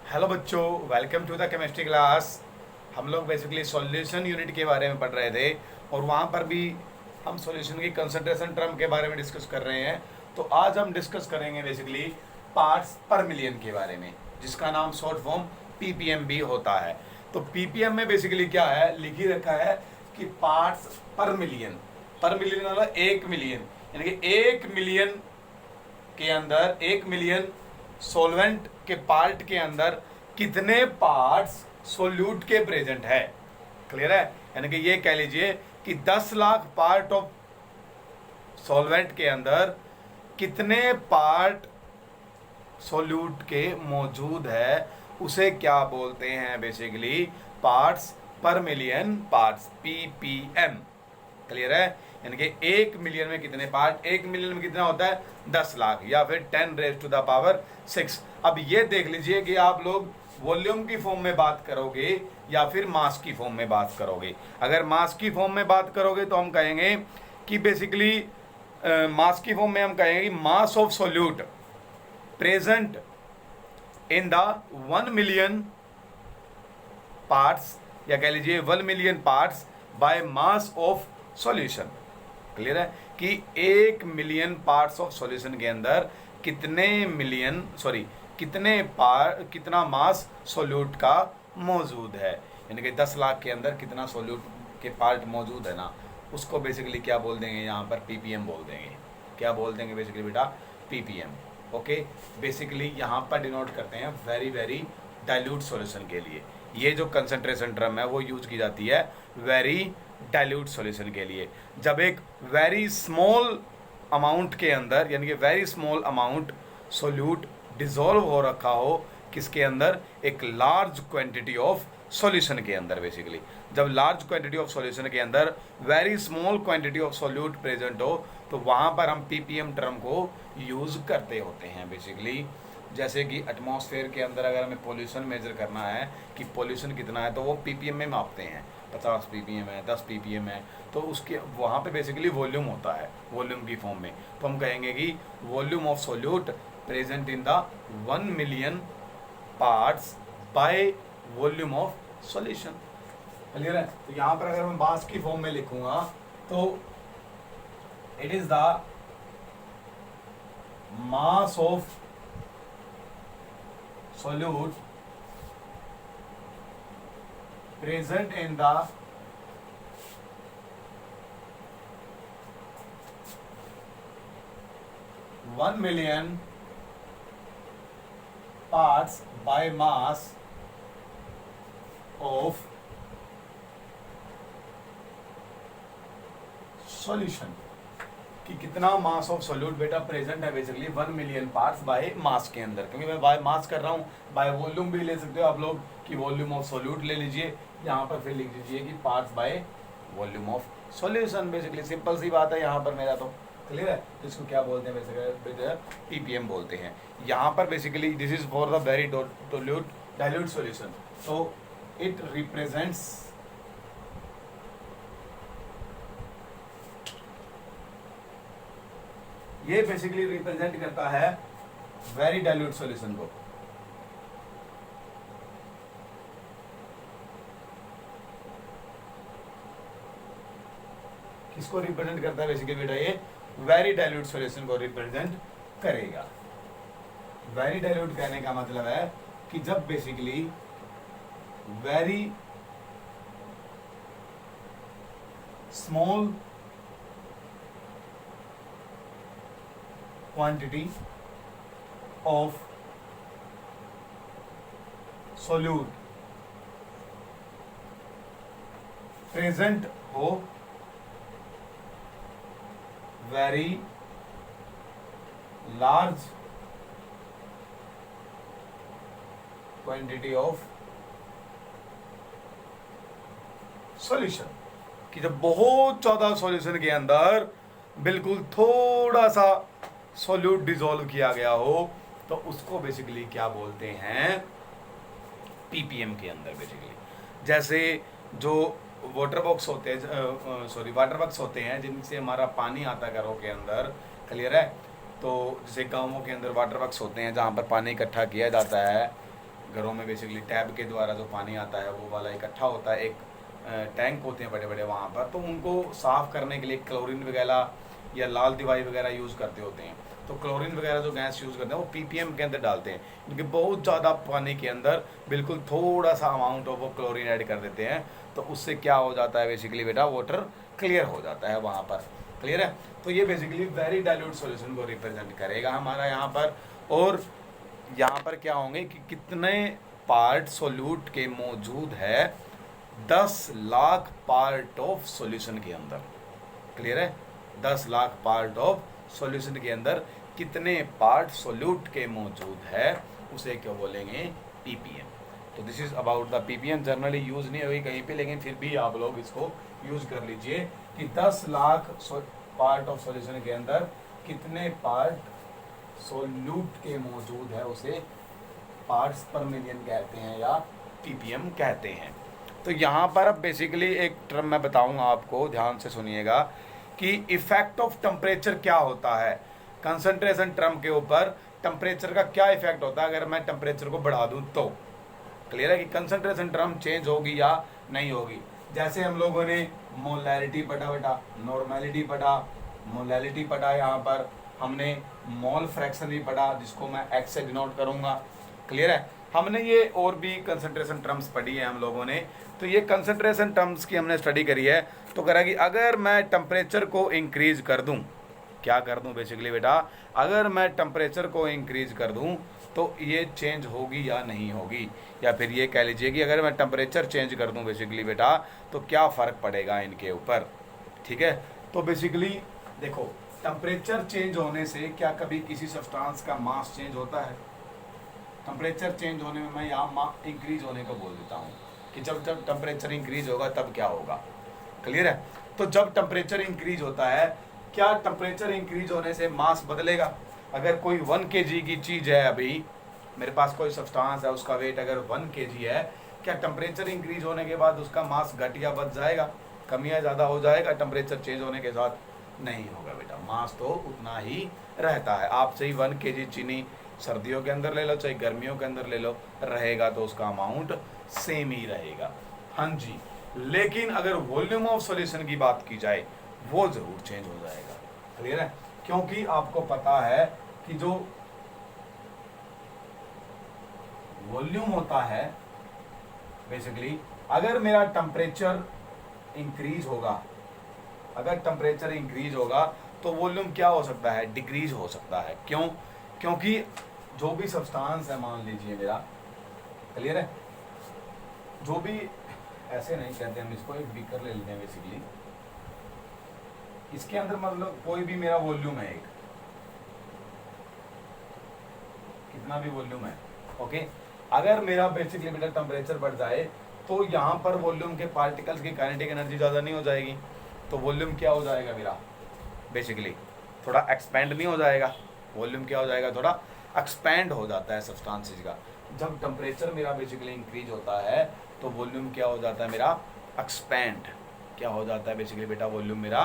Hello बच्चों, welcome to the chemistry class. हम लोग बेसिकली सॉल्यूशन यूनिट के बारे में पढ़ रहे थे और वहाँ पर भी हम सॉल्यूशन की कंसंट्रेशन टर्म के बारे में डिस्कस कर रहे हैं। तो आज हम डिस्कस करेंगे बेसिकली पार्ट्स पर मिलियन के बारे में, जिसका नाम शॉर्ट फॉर्म पीपीएम भी होता है। तो पीपीएम में बेसिकली क्या है, लिख ही रखा है कि पार्ट्स पर मिलियन मतलब 1 मिलियन, यानी कि 1 मिलियन के अंदर 1 मिलियन सॉल्वेंट के पार्ट के अंदर कितने पार्ट्स सोल्यूट के प्रेजेंट है। क्लियर है? यानी कि ये कह लीजिए कि 10 लाख पार्ट ऑफ सॉल्वेंट के अंदर कितने पार्ट सोल्यूट के मौजूद है, उसे क्या बोलते हैं बेसिकली पार्ट्स पर मिलियन, पार्ट्स पीपीएम। क्लियर है? यानी कि 1 मिलियन में कितने पार्ट, 1 मिलियन में कितना होता है 10 लाख या फिर 10⁻⁶। अब ये देख लीजिए कि आप लोग वॉल्यूम की फॉर्म में बात करोगे या फिर मास की फॉर्म में बात करोगे। अगर मास की फॉर्म में बात करोगे तो हम कहेंगे कि बेसिकली मास की फॉर्म में हम कहेंगे कि mass of solute present in the 1 million parts, या कह लीजिए 1 million parts by mass of solution. Clear है कि 1 मिलियन पार्ट्स ऑफ सॉल्यूशन के अंदर कितना मास सोल्यूट का मौजूद है। यानी कि 10 लाख के अंदर कितना सोल्यूट के पार्ट मौजूद है ना, उसको बेसिकली क्या बोल देंगे, यहाँ पर पीपीएम बोल देंगे। क्या बोल देंगे बेसिकली बेटा? पीपीएम। ओके, बेसिकली यहाँ पर डिनोट करते हैं वेरी वेरी डाइल्यूट सॉल्यूशन के लिए। ये जो कंसंट्रेशन टर्म है वो यूज की जाती है वेरी डाइल्यूट सॉल्यूशन के लिए। जब एक वेरी स्मॉल अमाउंट के अंदर, यानी कि very small amount solute dissolve हो रखा हो किसके अंदर, एक लार्ज क्वांटिटी ऑफ सॉल्यूशन के अंदर। बेसिकली जब लार्ज क्वांटिटी ऑफ सॉल्यूशन के अंदर very small quantity of solute present हो, तो वहाँ पर हम पीपीएम टर्म को यूज करते होते हैं। बेसिकली जैसे कि एटमॉस्फेयर के अंदर अगर हमें पोल्यूशन मेजर करना है कि पोल्यूशन कितना है, तो वो पीपीएम में मापते हैं। 50 पीपीएम है, 10 पीपीएम है, तो उसके वहाँ पे बेसिकली वॉल्यूम होता है, वॉल्यूम की फॉर्म में। तो हम कहेंगे कि volume of solute present in the 1 million parts by volume of solution. Clear है? तो यहाँ पर अगर मैं मास की फॉर्म में लिखूंगा तो it is the mass of solute present in the 1 million parts by mass of solution। कि कितना मास ऑफ सोल्यूट बेटा प्रेजेंट है basically 1 million parts by mass के अंदर। क्योंकि मैं बाय मास कर रहा हूँ, बाय वॉल्यूम भी ले सकते हो आप लोग कि वॉल्यूम ऑफ सोल्यूट ले लीजिए, यहाँ पर फिर लिख दीजिए कि parts by volume of solution. Basically simple सी बात है यहाँ पर मेरा। तो क्लियर है? इसको क्या बोलते हैं बेसिकली? पीपीएम बोलते हैं। यहाँ पर basically this is for the very dilute solution, तो इट रिप्रेजेंट्स ये बेसिकली रिप्रेजेंट करता है वेरी डाइल्यूट सॉल्यूशन को। किसको रिप्रेजेंट करता है बेसिकली बेटा? ये वेरी डाइल्यूट सॉल्यूशन को रिप्रेजेंट करेगा। वेरी डाइल्यूट कहने का मतलब है कि जब basically very small quantity of solute present हो very large quantity of solution। कि जब बहुत ज़्यादा सॉल्यूशन के अंदर बिल्कुल थोड़ा सा सोल्यूट डिसॉल्व किया गया हो, तो उसको बेसिकली क्या बोलते हैं? पीपीएम के अंदर। बेसिकली जैसे जो वाटर बॉक्स होते हैं, वाटर बॉक्स होते हैं जिनसे हमारा पानी आता है घरों के अंदर। क्लियर है? तो जैसे गांवों के अंदर वाटर वर्क्स होते हैं जहाँ पर पानी इकट्ठा किया जाता है, घरों में बेसिकली टैब के द्वारा जो पानी आता है वो वाला इकट्ठा होता है, एक टैंक होते हैं बड़े बड़े वहाँ पर, तो उनको साफ़ करने के लिए क्लोरीन वगैरह या लाल दवाई वगैरह यूज़ करते होते हैं। तो क्लोरीन वगैरह जो गैस यूज़ करते हैं वो पीपीएम के अंदर डालते हैं, क्योंकि बहुत ज़्यादा पानी के अंदर बिल्कुल थोड़ा सा अमाउंट ऑफ वो क्लोरीन ऐड कर देते हैं, तो उससे क्या हो जाता है बेसिकली बेटा, वाटर क्लियर हो जाता है वहाँ पर। क्लियर है? तो ये बेसिकली वेरी डाइल्यूट सॉल्यूशन को रिप्रेजेंट करेगा हमारा यहाँ पर। और यहाँ पर क्या होंगे कि कितने पार्ट सोल्यूट के मौजूद है, 10 लाख पार्ट ऑफ सॉल्यूशन के अंदर। क्लियर है? 10 लाख पार्ट ऑफ सॉल्यूशन के अंदर कितने पार्ट सोल्यूट के मौजूद है, उसे क्या बोलेंगे, पीपीएम। तो this is about the ppm. Generally use नहीं होगी कहीं पे, लेकिन फिर भी आप लोग इसको यूज कर लीजिए कि 10 लाख पार्ट ऑफ सॉल्यूशन के अंदर कितने पार्ट सोल्यूट के मौजूद है, उसे पार्ट्स पर मिलियन कहते हैं या पीपीएम कहते हैं। तो यहाँ पर अब बेसिकली एक टर्म मैं बताऊंगा आपको, ध्यान से सुनिएगा कि इफेक्ट ऑफ टेम्परेचर क्या होता है कंसंट्रेशन टर्म के ऊपर। टेम्परेचर का क्या इफेक्ट होता है अगर मैं टेम्परेचर को बढ़ा दूं तो। क्लियर है कि कंसंट्रेशन टर्म चेंज होगी या नहीं होगी। जैसे हम लोगों ने मोलैरिटी पढ़ा बेटा, नॉर्मेलिटी पढ़ा, मोलैलिटी पढ़ा, यहाँ पर हमने मोल फ्रैक्शन भी पढ़ा जिसको मैं एक्स से डिनोट करूंगा। क्लियर है? हमने ये और भी कंसंट्रेशन टर्म्स पढ़ी है हम लोगों ने। तो ये कंसंट्रेशन टर्म्स की हमने स्टडी करी है। तो कह रहा कि अगर मैं टेम्परेचर को इंक्रीज कर दूं, क्या कर दूं बेसिकली बेटा, अगर मैं टेम्परेचर को इंक्रीज कर दूं तो ये चेंज होगी या नहीं होगी, या फिर ये कह लीजिए कि अगर मैं टेम्परेचर चेंज कर दूं बेसिकली बेटा तो क्या फ़र्क पड़ेगा इनके ऊपर। ठीक है? तो बेसिकली देखो, टेम्परेचर चेंज होने से क्या कभी किसी सब्सटेंस का मास चेंज होता है? टेम्परेचर चेंज होने में मैं यहाँ इंक्रीज होने को बोल देता हूँ कि जब जब टेम्परेचर इंक्रीज होगा तब क्या होगा। क्लियर है? तो जब टेम्परेचर इंक्रीज होता है, क्या टेम्परेचर इंक्रीज होने से मास बदलेगा? अगर कोई 1 kg की चीज़ है, अभी मेरे पास कोई सब्सटेंस है, उसका वेट अगर 1 kg है, क्या टेम्परेचर इंक्रीज होने के बाद उसका मास घट या बढ़ जाएगा, कम या ज़्यादा हो जाएगा टेम्परेचर चेंज होने के साथ? नहीं होगा बेटा, मास तो उतना ही रहता है। आप सही 1 kg चीनी सर्दियों के अंदर ले लो चाहे गर्मियों के अंदर ले लो, रहेगा तो उसका अमाउंट सेम ही रहेगा। हाँ जी, लेकिन अगर वॉल्यूम ऑफ सॉल्यूशन की बात की जाए वो जरूर चेंज हो जाएगा। क्लियर है? क्योंकि आपको पता है कि जो वॉल्यूम होता है बेसिकली, अगर मेरा टेम्परेचर इंक्रीज होगा, अगर टेम्परेचर इंक्रीज होगा तो वॉल्यूम क्या हो सकता है, डिक्रीज हो सकता है। क्यों? क्योंकि जो भी सब्सटेंस है, मान लीजिए मेरा, क्लियर है, जो भी, ऐसे नहीं कहते हम इसको, एक बीकर ले लेते हैं बेसिकली, इसके अंदर मतलब कोई भी मेरा वॉल्यूम है, एक कितना भी वॉल्यूम है, ओके, अगर मेरा बेसिकली बेटा टेम्परेचर बढ़ जाए तो यहाँ पर वॉल्यूम के पार्टिकल्स की काइनेटिक एनर्जी ज़्यादा नहीं हो जाएगी, तो वॉल्यूम क्या हो जाएगा मेरा, बेसिकली थोड़ा एक्सपेंड नहीं हो जाएगा। वॉल्यूम क्या हो जाएगा, थोड़ा एक्सपेंड हो जाता है सब्सटेंसेस का। जब टेम्परेचर मेरा बेसिकली इंक्रीज होता है तो वॉल्यूम क्या हो जाता है मेरा, एक्सपेंड। क्या हो जाता है बेसिकली बेटा, वॉल्यूम मेरा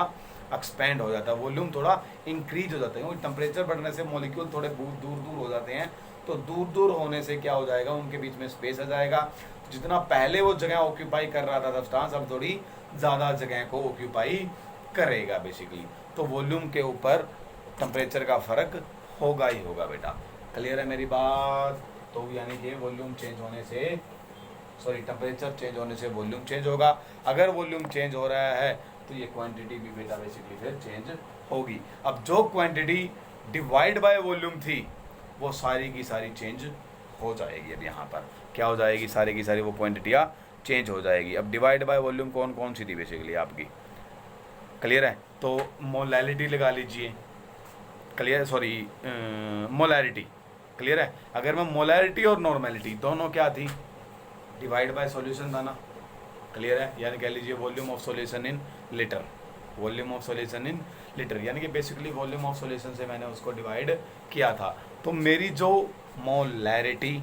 एक्सपेंड हो जाता है, वॉल्यूम थोड़ा इंक्रीज हो जाता है। क्योंकि टेम्परेचर बढ़ने से मॉलिक्यूल थोड़े दूर दूर हो जाते हैं, तो दूर दूर होने से क्या हो जाएगा, उनके बीच में स्पेस आ जाएगा। जितना पहले वो जगह ऑक्यूपाई कर रहा था सब्सटेंस, अब थोड़ी ज़्यादा जगह को ऑक्यूपाई करेगा बेसिकली। तो वॉल्यूम के ऊपर टेम्परेचर का फ़र्क होगा ही होगा बेटा। क्लियर है मेरी बात? तो यानी कि वॉल्यूम चेंज होने से, सॉरी, टेम्परेचर चेंज होने से वॉल्यूम चेंज होगा। अगर वॉल्यूम चेंज हो रहा है तो ये क्वांटिटी भी बेटा बेसिकली फिर चेंज होगी। अब जो क्वांटिटी डिवाइड बाय वॉल्यूम थी वो सारी की सारी चेंज हो जाएगी। अब यहाँ पर क्या हो जाएगी, सारी की सारी वो क्वांटिटियाँ चेंज हो जाएगी। अब डिवाइड बाय वॉल्यूम कौन कौन सी थी बेसिकली आपकी, क्लियर है? तो मोलैलिटी लगा लीजिए, क्लियर, सॉरी, मोलैरिटी। क्लियर है? अगर मैं मोलैरिटी और नॉर्मेलिटी दोनों क्या थी, डिवाइड बाय सॉल्यूशन था ना। क्लियर है? यानी कह लीजिए volume of solution in litre, volume of solution in litre, यानी कि बेसिकली वॉल्यूम ऑफ सॉल्यूशन से मैंने उसको डिवाइड किया था। तो मेरी जो मोलैरिटी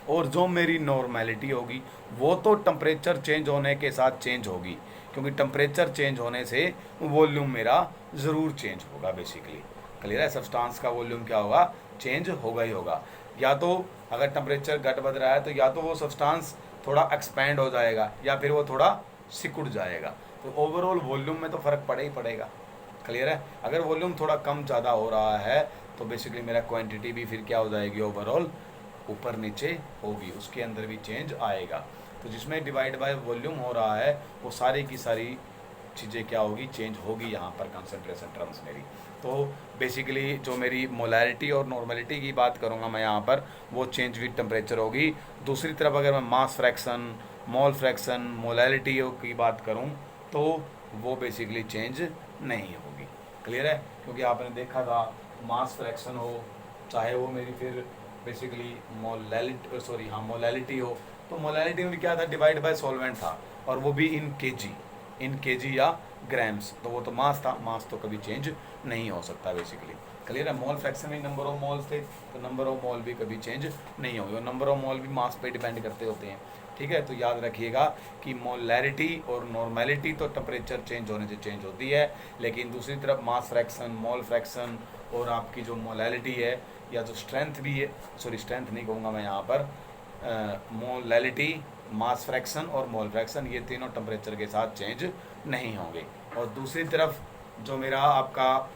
और जो मेरी नॉर्मेलिटी होगी वो तो टेम्परेचर चेंज होने के साथ चेंज होगी, क्योंकि टेम्परेचर चेंज होने से वॉल्यूम मेरा ज़रूर चेंज होगा बेसिकली। क्लियर है? सब्सटेंस का वॉल्यूम क्या होगा, चेंज होगा ही होगा। या तो अगर टेम्परेचर घट बढ़ रहा है तो या तो वो सब्सटेंस थोड़ा एक्सपैंड हो जाएगा या फिर वो थोड़ा सिकुड़ जाएगा, तो ओवरऑल वॉल्यूम में तो फ़र्क पड़े ही पड़ेगा। क्लियर है। अगर वॉल्यूम थोड़ा कम ज़्यादा हो रहा है तो बेसिकली मेरा क्वांटिटी भी फिर क्या हो जाएगी, ओवरऑल ऊपर नीचे होगी, उसके अंदर भी चेंज आएगा। तो जिसमें डिवाइड बाय वॉल्यूम हो रहा है वो सारी की सारी चीज़ें क्या होगी, चेंज होगी यहाँ पर कंसंट्रेशन टर्म्स मेरी। तो बेसिकली जो मेरी मोलैरिटी और नॉर्मलिटी की बात करूँगा मैं यहाँ पर, वो चेंज विद टेम्परेचर होगी। दूसरी तरफ अगर मैं mass fraction, mole fraction, molarity की बात करूँ तो वो बेसिकली चेंज नहीं होगी। क्लियर है। क्योंकि आपने देखा था मास फ्रैक्शन हो चाहे वो मेरी फिर बेसिकली मोलैलिटी हो, तो मोलैलिटी में भी क्या था, डिवाइड बाय सॉल्वेंट था, और वो भी इन केजी या ग्राम्स, तो वो तो मास था, मास तो कभी चेंज नहीं हो सकता बेसिकली। क्लियर है। मोल फ्रैक्शन में नंबर ऑफ मोल्स थे, तो नंबर ऑफ मोल भी कभी चेंज नहीं होगी, और नंबर ऑफ मोल भी मास पे डिपेंड करते होते हैं। ठीक है। तो याद रखिएगा कि मोलैरिटी और नॉर्मैलिटी तो टेम्परेचर चेंज होने से चेंज होती है, लेकिन दूसरी तरफ मास फ्रैक्शन, मोल फ्रैक्शन और आपकी जो मोलैलिटी है या जो स्ट्रेंथ भी है, सॉरी स्ट्रेंथ नहीं कहूँगा मैं यहाँ पर, मोलैलिटी, मास फ्रैक्शन और मोल फ्रैक्शन, ये तीनों टेम्परेचर के साथ चेंज नहीं होंगे। और दूसरी तरफ जो मेरा आपका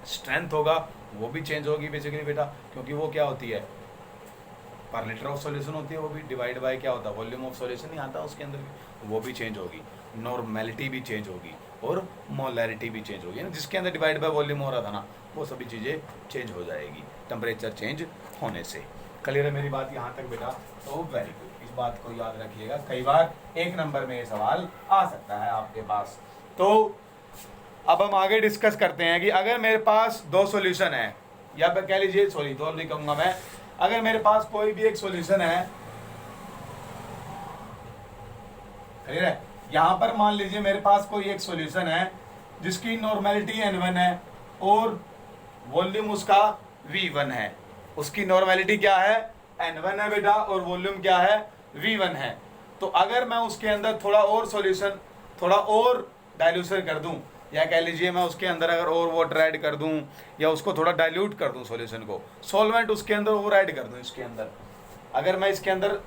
स्ट्रेंथ होगा वो भी चेंज होगी बेसिकली बेटा, क्योंकि वो क्या होती है, पर लीटर ऑफ सॉल्यूशन होती है, वो भी डिवाइड बाय क्या होता है, वॉल्यूम ऑफ सॉल्यूशन नहीं आता उसके अंदर भी, वो भी चेंज होगी। नॉर्मैलिटी भी चेंज होगी और मोलैरिटी भी चेंज होगी ना, जिसके अंदर डिवाइड बाय वॉल्यूम हो रहा था ना, वो सभी चीज़ें चेंज हो जाएगी टेम्परेचर चेंज होने से। क्लियर है मेरी बात यहाँ तक बेटा। तो वेरी गुड, इस बात को याद रखिएगा, कई बार 1 नंबर में ये सवाल आ सकता है आपके पास। तो अब हम आगे डिस्कस करते हैं कि अगर मेरे पास 2 सॉल्यूशन है, या कह लीजिए, सॉरी 2 नहीं कहूँगा मैं, अगर मेरे पास कोई भी एक सॉल्यूशन है, क्लियर है, यहाँ पर मान लीजिए मेरे पास कोई एक सॉल्यूशन है जिसकी नॉर्मैलिटी n1 है और वॉल्यूम उसका v1 है। उसकी नॉर्मैलिटी क्या है, n1 है बेटा, और वॉल्यूम क्या है, v1 है। तो अगर मैं उसके अंदर थोड़ा और सॉल्यूशन, थोड़ा और डाइल्यूशन कर दूं, या कह लीजिए मैं उसके अंदर अगर और वाटर ऐड कर दूं, या उसको थोड़ा डाइल्यूट कर दूं सॉल्यूशन को, सॉल्वेंट उसके अंदर और ऐड कर दूं, इसके अंदर अगर मैं इसके अंदर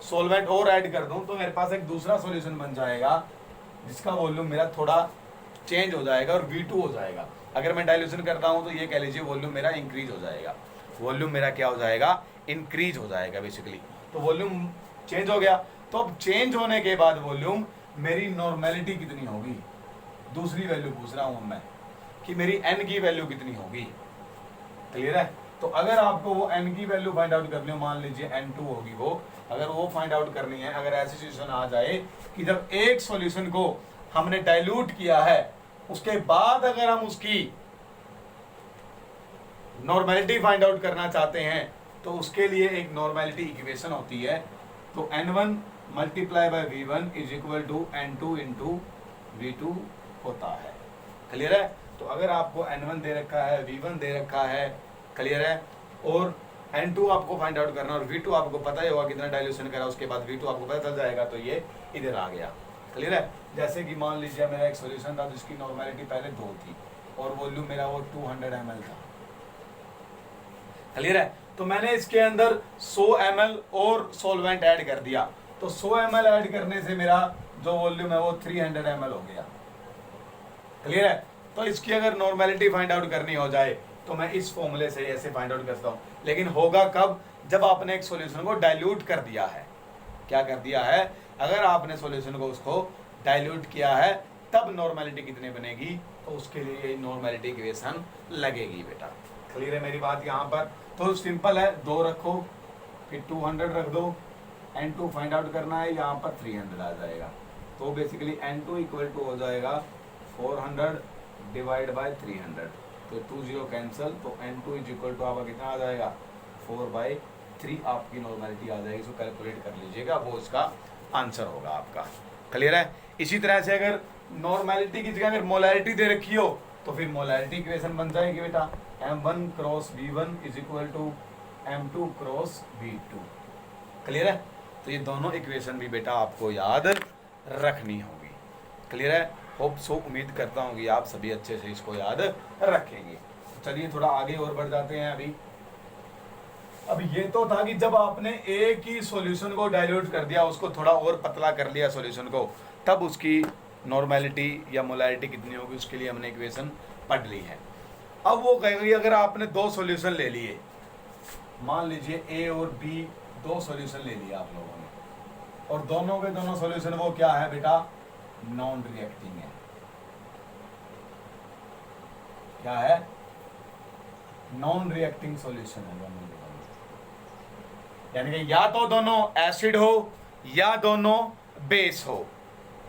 सॉल्वेंट और ऐड कर दूं तो मेरे पास एक दूसरा सॉल्यूशन बन जाएगा जिसका वॉल्यूम मेरा थोड़ा चेंज हो जाएगा और V2 हो जाएगा। अगर मैं डाइल्यूशन करता हूं तो ये कह लीजिए वॉल्यूम मेरा इंक्रीज हो जाएगा, वॉल्यूम मेरा क्या हो जाएगा, इंक्रीज हो जाएगा बेसिकली। तो वॉल्यूम चेंज हो गया, तो अब चेंज होने के बाद वॉल्यूम मेरी नॉर्मैलिटी कितनी होगी, दूसरी वैल्यू पूछ रहा हूं मैं कि मेरी n की वैल्यू कितनी होगी। क्लियर है। तो अगर आपको वो n की वैल्यू फाइंड आउट करनी हो, मान लीजिए n2 होगी वो, अगर वो फाइंड आउट करनी है, अगर ऐसी सिचुएशन आ जाए कि जब एक सॉल्यूशन को हमने डाइल्यूट किया है, उसके बाद अगर हम उसकी नॉर्मैलिटी फाइंड आउट करना चाहते हैं तो उसके लिए एक नॉर्मैलिटी इक्वेशन होती है। तो n1 multiply by v1 is equal to n2 into v2 होता है। क्लियर है। तो अगर आपको n1 दे रखा है, v1 दे रखा है, क्लियर है, और n2 आपको फाइंड आउट करना और v2 आपको पता ही होगा कितना डाइल्यूशन करा, उसके बाद v2 आपको पता चल जाएगा, तो ये इधर आ गया। क्लियर है। जैसे कि मान लीजिए मेरा एक सॉल्यूशन था जिसकी नॉर्मैलिटी पहले 2 थी और वॉल्यूम मेरा वो 200 ml था। क्लियर है। तो मैंने इसके अंदर 100 ml और सॉल्वेंट ऐड कर दिया, तो 100 ml ऐड करने से मेरा जो वॉल्यूम है वो 300 ml हो गया। क्लियर है। तो इसकी अगर नॉर्मैलिटी फाइंड आउट करनी हो जाए तो मैं इस फॉर्मूले से ऐसे फाइंड आउट करता हूँ, लेकिन होगा कब, जब आपने एक सॉल्यूशन को डाइल्यूट कर दिया है। क्या कर दिया है, अगर आपने सॉल्यूशन को उसको डाइल्यूट किया है तब नॉर्मैलिटी कितनी बनेगी, तो उसके लिए नॉर्मैलिटी इक्वेशन लगेगी बेटा। क्लियर है मेरी बात यहाँ पर। तो सिंपल है, 2 रखो फिर 200 रख दो, n2 फाइंड आउट करना है, यहाँ पर 300 आ जाएगा। तो बेसिकली n2 इक्वल टू हो जाएगा 400 डिवाइड बाय 300, तो 2 0 कैंसिल, तो n2 इज इक्वल टू आपका कितना आ जाएगा, 4/3 आपकी नॉर्मैलिटी आ जाएगी। इसको कैलकुलेट कर लीजिएगा, वो इसका आंसर होगा आपका। क्लियर है। इसी तरह से अगर नॉर्मैलिटी की जगह अगर मोलैरिटी दे रखी हो तो फिर मोलैरिटी इक्वेशन बन जाएगी बेटा, m1 cross v1 is equal to m2 cross v2। Clear है। तो ये दोनों इक्वेशन भी बेटा आपको याद रखनी होगी। क्लियर है। होप सो, उम्मीद करता हूँ कि आप सभी अच्छे से इसको याद रखेंगे। चलिए थोड़ा आगे और बढ़ जाते हैं अभी। अब ये तो था कि जब आपने एक ही सॉल्यूशन को डाइल्यूट कर दिया, उसको थोड़ा और पतला कर लिया सॉल्यूशन को, तब उसकी नॉर्मेलिटी या मोलैरिटी कितनी होगी उसके लिए हमने इक्वेशन पढ़ ली है। अब वो कहेगी अगर आपने दो सॉल्यूशन ले लिए, मान लीजिए ए और बी दो सॉल्यूशन ले लिया आप लोगों ने, और दोनों के दोनों सॉल्यूशन वो क्या है बेटा, नॉन रिएक्टिंग है। क्या है, नॉन रिएक्टिंग सॉल्यूशन है दोनों के दोनों, यानी कि या तो दोनों एसिड हो या दोनों बेस हो।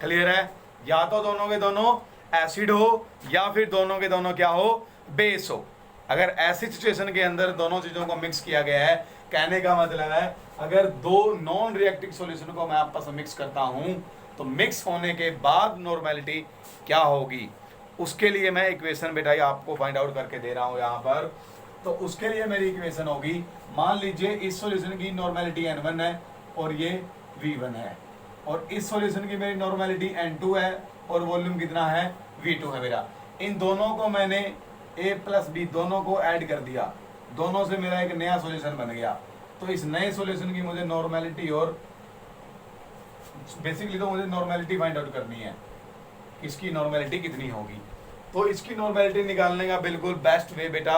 क्लियर है, या तो दोनों के दोनों एसिड हो या फिर दोनों के दोनों क्या हो, बेस हो। अगर ऐसी सिचुएशन के अंदर दोनों चीजों को मिक्स किया गया है, कहने का मतलब है अगर दो नॉन रिएक्टिव सॉल्यूशन को मैं आपस में मिक्स करता हूं तो मिक्स होने के बाद नॉर्मेलिटी क्या होगी, उसके लिए मैं इक्वेशन बेटा आपको फाइंड आउट करके दे रहा हूं यहां पर। तो उसके लिए मेरी इक्वेशन होगी, मान लीजिए इस सॉल्यूशन की नॉर्मेलिटी N1 है और ये V1 है, और इस सॉल्यूशन की मेरी नॉर्मेलिटी N2 है और वॉल्यूम कितना है, V2 है मेरा। इन दोनों को मैंने A प्लस B दोनों को ऐड कर दिया, दोनों से मेरा एक नया सॉल्यूशन बन गया। तो इस नए सॉल्यूशन की मुझे नॉर्मेलिटी और बेसिकली तो मुझे नॉर्मेलिटी फाइंड आउट करनी है, इसकी नॉर्मेलिटी कितनी होगी। तो इसकी नॉर्मेलिटी निकालने का बिल्कुल बेस्ट वे बेटा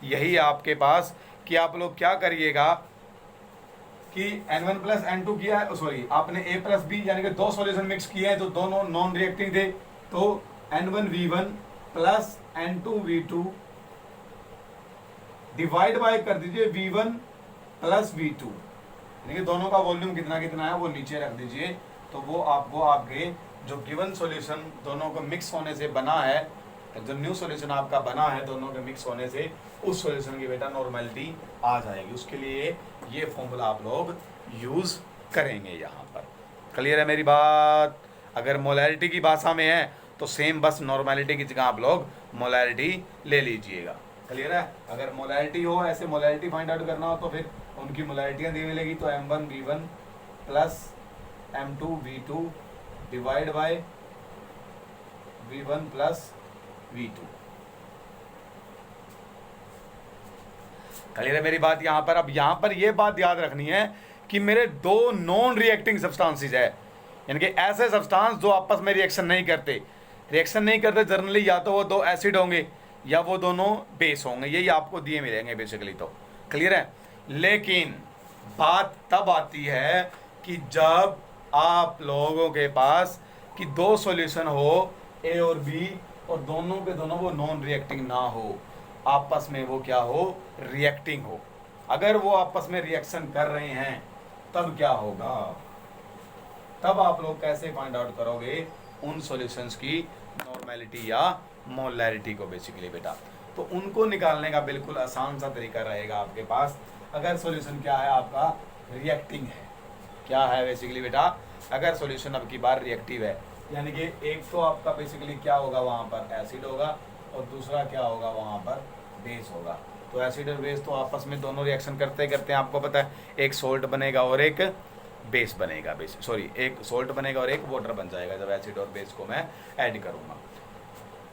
यही है आपके पास कि आप लोग क्या करिएगा कि N1 प्लस N2 किया है, सॉरी आपने A प्लस B यानी कि दो सॉल्यूशन मिक्स किए हैं तो दोनों नॉन रिएक्टिंग थे, तो N1 V1 plus N2 V2 divide by कर दीजिए V1 प्लस V2, यानी कि दोनों का वॉल्यूम कितना कितना है वो नीचे रख दीजिए। तो वो आपको आपके जो गिवन सॉल्यूशन दोनों को मिक्स होने से बना है, जो न्यू सॉल्यूशन आपका बना है दोनों के मिक्स होने से, उस सॉल्यूशन की बेटा नॉर्मेलिटी आ जाएगी। उसके लिए ये फॉर्मूला आप लोग यूज करेंगे यहाँ पर। क्लियर है मेरी बात। अगर मोलैरिटी की भाषा में है तो सेम बस नॉर्मेलिटी की जगह आप लोग मोलैरिटी ले लीजिएगा। क्लियर है, अगर मोलैरिटी हो, ऐसे मोलैरिटी फाइंड आउट करना हो तो फिर उनकी मोलैरिटियाँ दी मिलेगी, तो M1 V1 plus M2 V2 divide by V1 plus V2। Clear है मेरी बात यहाँ पर। अब यहाँ पर ये बात याद रखनी है कि मेरे दो नॉन रिएक्टिंग सब्सटेंसेस है, यानी कि ऐसे सब्सटेंस जो आपस में रिएक्शन नहीं करते जनरली, या तो वो दो एसिड होंगे या वो दोनों बेस होंगे, यही आपको दिए मिलेंगे बेसिकली। तो क्लियर है, लेकिन बात तब आती है कि जब आप लोगों के पास कि दो सॉल्यूशन हो A और B और दोनों के दोनों वो नॉन रिएक्टिंग ना हो, आपस में वो क्या हो, रिएक्टिंग हो। अगर वो आपस में रिएक्शन कर रहे हैं तब क्या होगा, तब आप लोग कैसे फाइंड आउट करोगे उन सॉल्यूशंस की नॉर्मेलिटी या मोलैरिटी को बेसिकली बेटा। तो उनको निकालने का बिल्कुल आसान सा तरीका रहेगा आपके पास। अगर सॉल्यूशन क्या है आपका, रिएक्टिंग है, क्या है बेसिकली बेटा, अगर सॉल्यूशन अब की बार रिएक्टिव है, यानी कि एक तो आपका बेसिकली क्या होगा वहाँ पर एसिड होगा और दूसरा क्या होगा वहाँ पर बेस होगा। तो एसिड और बेस तो आपस में दोनों रिएक्शन करते करते आपको पता है एक सोल्ट बनेगा और एक बेस बनेगा, एक सोल्ट बनेगा और एक वाटर बन जाएगा जब एसिड और बेस को मैं ऐड करूँगा।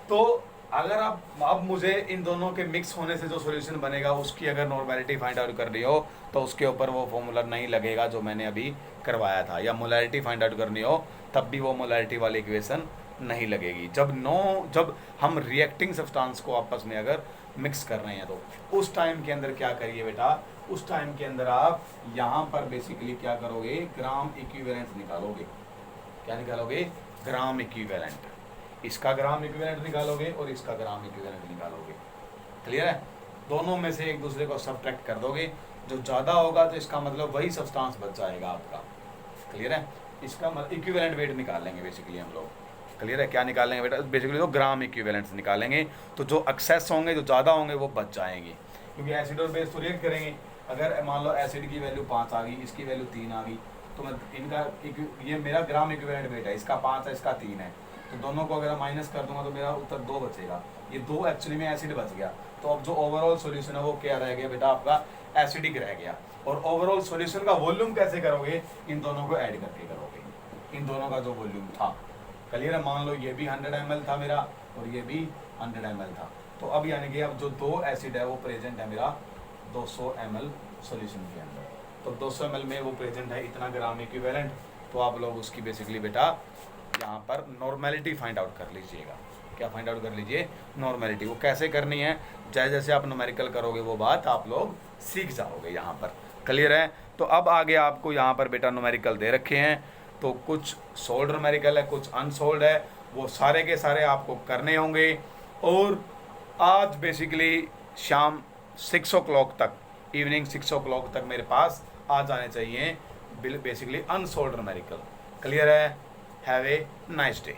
तो अगर अब मुझे इन दोनों के मिक्स होने से जो सॉल्यूशन बनेगा उसकी अगर नॉर्मेलिटी फाइंड आउट करनी हो तो उसके ऊपर वो फॉर्मूला नहीं लगेगा जो मैंने अभी करवाया था, या मोलैरिटी फाइंड आउट करनी हो तब भी वो मोलैरिटी वाली इक्वेशन नहीं लगेगी। जब हम रिएक्टिंग सब्सटेंस को आपस में अगर मिक्स कर रहे हैं तो उस टाइम के अंदर क्या करिए बेटा, उस टाइम के अंदर आप यहाँ पर बेसिकली क्या करोगे, ग्राम इक्विवेलेंट निकालोगे। क्या निकालोगे, ग्राम इक्विवेलेंट। इसका ग्राम इक्विवेलेंट निकालोगे और इसका ग्राम इक्विवेलेंट निकालोगे। क्लियर है, दोनों में से एक दूसरे को सब्ट्रैक्ट कर दोगे, जो ज़्यादा होगा तो इसका मतलब वही सब्सटेंस बच जाएगा आपका। क्लियर है, इसका मतलब इक्विवेलेंट वेट निकाल लेंगे बेसिकली हम लोग। क्लियर है, क्या निकालेंगे बेटा, बेसिकली तो ग्राम इक्विवेलेंट्स निकालेंगे। तो जो एक्सेस होंगे, जो ज़्यादा होंगे वो बच जाएंगे, क्योंकि एसिड और बेस तो रिएक्ट करेंगे। अगर मान लो एसिड की वैल्यू 5 आ गई, इसकी वैल्यू 3 आ गई, तो मैं इनका ये मेरा ग्राम इक्विवेलेंट वेट है, इसका 5 है, इसका 3 है, तो दोनों को अगर माइनस कर दूंगा तो मेरा उत्तर 2 बचेगा। ये 2 एक्चुअली में एसिड बच गया। तो अब जो ओवरऑल सॉल्यूशन है वो क्या रह गया बेटा, आपका एसिडिक रह गया। और ओवरऑल सॉल्यूशन का वॉल्यूम कैसे करोगे, इन दोनों को ऐड करके करोगे, इन दोनों का जो वॉल्यूम था। क्लियर है, मान लो ये भी 100 ml था मेरा और ये भी 100 ml था, तो अब यानी कि अब जो 2 एसिड है वो प्रेजेंट है मेरा 200 ml सॉल्यूशन के अंदर। तो 200 ml में वो प्रेजेंट है इतना ग्राम इक्विवेलेंट, तो आप लोग उसकी बेसिकली बेटा यहाँ पर नॉर्मेलिटी फाइंड आउट कर लीजिएगा। क्या फाइंड आउट कर लीजिए? नॉर्मेलिटी। वो कैसे करनी है, जैसे जैसे आप न्यूमेरिकल करोगे वो बात आप लोग सीख जाओगे यहाँ पर। क्लियर है? तो अब आगे आपको यहाँ पर बेटा न्यूमेरिकल दे रखे हैं, तो कुछ सोल्ड न्यूमेरिकल है, कुछ अनसोल्ड है, वो सारे के सारे आपको करने होंगे। और आज बेसिकली शाम 6 o'clock तक, इवनिंग 6 o'clock तक मेरे पास आ जाने चाहिए बेसिकली अनसोल्ड न्यूमेरिकल। क्लियर है? Have a nice day.